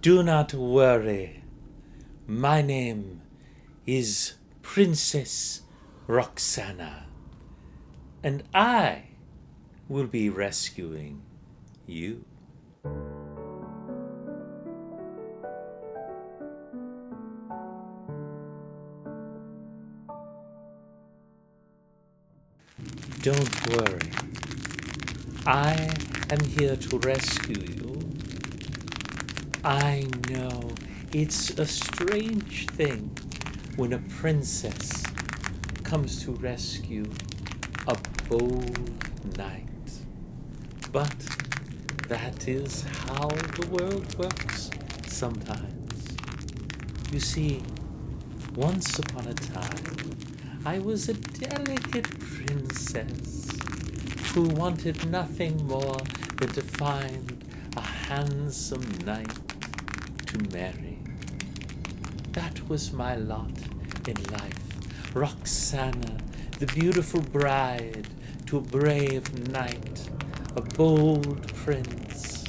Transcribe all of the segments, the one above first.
Do not worry. My name is Princess Roxana, and I will be rescuing you. Don't worry. I am here to rescue you. I know it's a strange thing when a princess comes to rescue a bold knight. But that is how the world works sometimes. You see, once upon a time, I was a delicate princess who wanted nothing more than to find a handsome knight to marry. That was my lot in life. Roxana, the beautiful bride to a brave knight, a bold prince.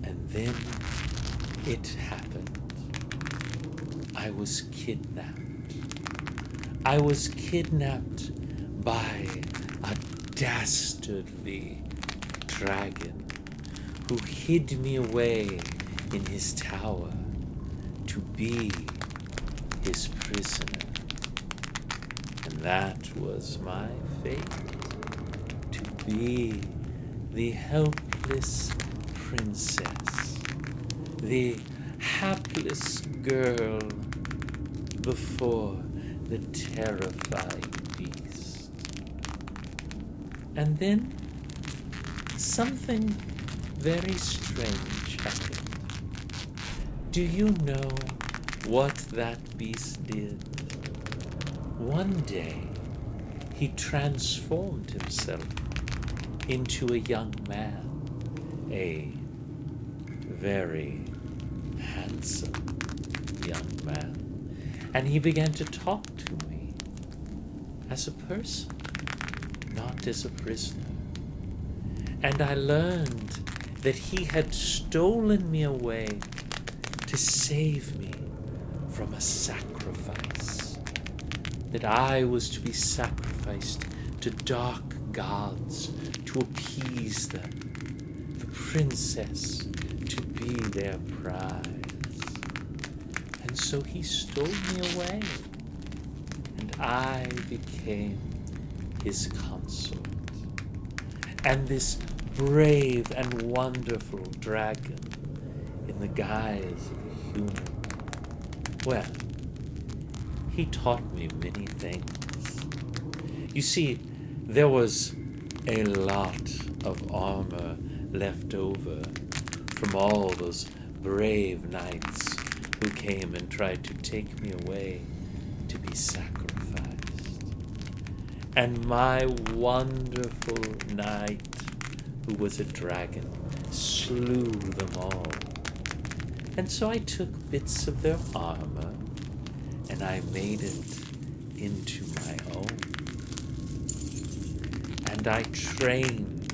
And then it happened. I was kidnapped. I was kidnapped by a dastardly dragon who hid me away in his tower to be his prisoner. And that was my fate, to be the helpless princess, the hapless girl before the terrifying beast. And then something very strange happened. Do you know what that beast did? One day, he transformed himself into a young man, a very handsome young man. And he began to talk to me as a person, not as a prisoner. And I learned that he had stolen me away to save me from a sacrifice, that I was to be sacrificed to dark gods to appease them, the princess to be their prize. And so he stole me away, and I became his consort. And this brave and wonderful dragon, in the guise of a human, well, he taught me many things. You see, there was a lot of armor left over from all those brave knights who came and tried to take me away to be sacrificed. And my wonderful knight, who was a dragon, slew them all. And so I took bits of their armor and I made it into my own. And I trained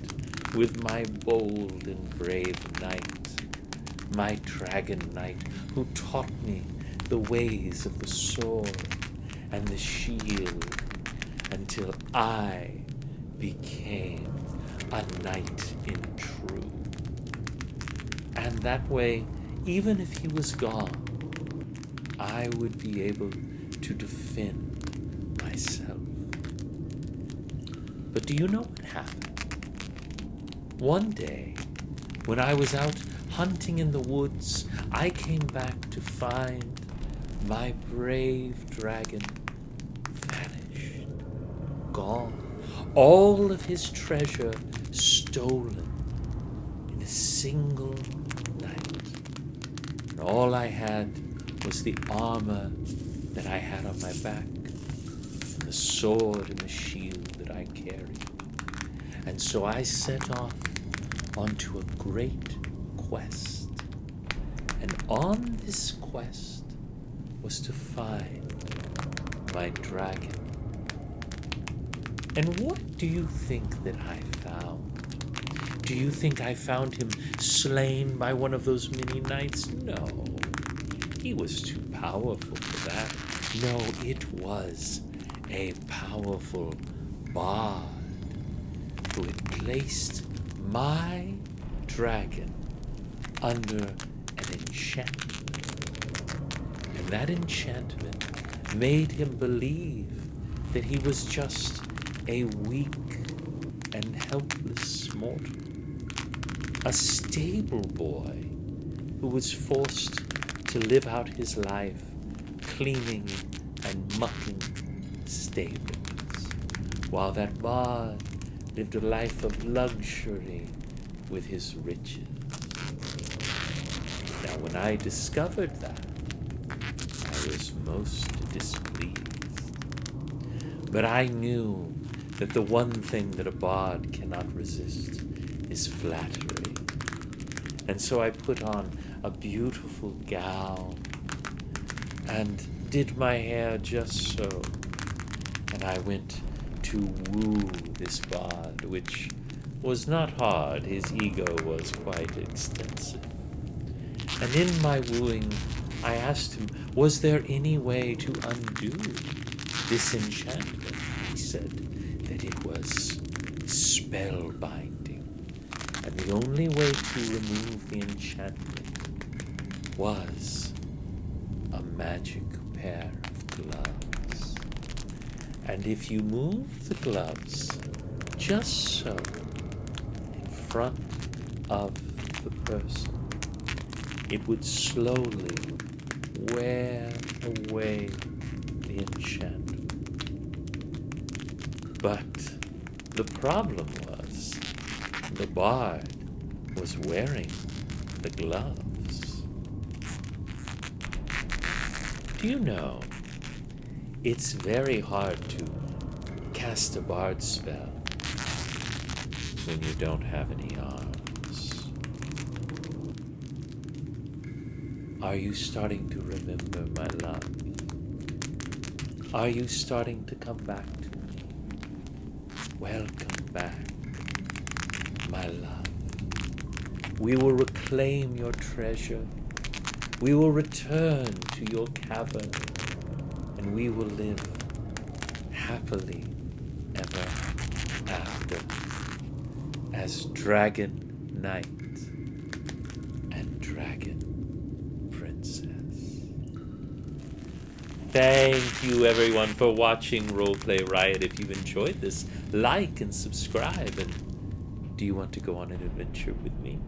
with my bold and brave knight, my dragon knight, who taught me the ways of the sword and the shield, until I became a knight in true. And that way, even if he was gone, I would be able to defend myself. But do you know what happened? One day, when I was out hunting in the woods, I came back to find my brave dragon vanished, gone, all of his treasure stolen in a single night. And all I had was the armor that I had on my back, and the sword and the shield that I carried. And so I set off onto a great quest. And on this quest was to find my dragon. And what do you think that I found? Do you think I found him slain by one of those mini knights? No. He was too powerful for that. No, it was a powerful bard who had placed my dragon under an enchantment. And that enchantment made him believe that he was just a weak and helpless mortal. A stable boy who was forced to live out his life cleaning and mucking stables, while that bard lived a life of luxury with his riches. Now, when I discovered that, I was most displeased. But I knew that the one thing that a bard cannot resist is flattery. And so I put on a beautiful gown and did my hair just so. And I went to woo this bard, which was not hard. His ego was quite extensive. And in my wooing, I asked him, was there any way to undo this enchantment? He said that it was spellbinding, and the only way to remove the enchantment was a magic pair of gloves. And if you move the gloves just so in front of the person, it would slowly wear away the enchantment. But the problem was the bard was wearing the gloves. Do you know, it's very hard to cast a bard spell when you don't have any arms. Are you starting to remember, my love? Are you starting to come back to me? Welcome back, my love. We will reclaim your treasure. We will return to your cavern, and we will live happily ever after as Dragon Knight and Dragon Princess. Thank you everyone for watching Roleplay Riot. If you've enjoyed this, like and subscribe. And do you want to go on an adventure with me?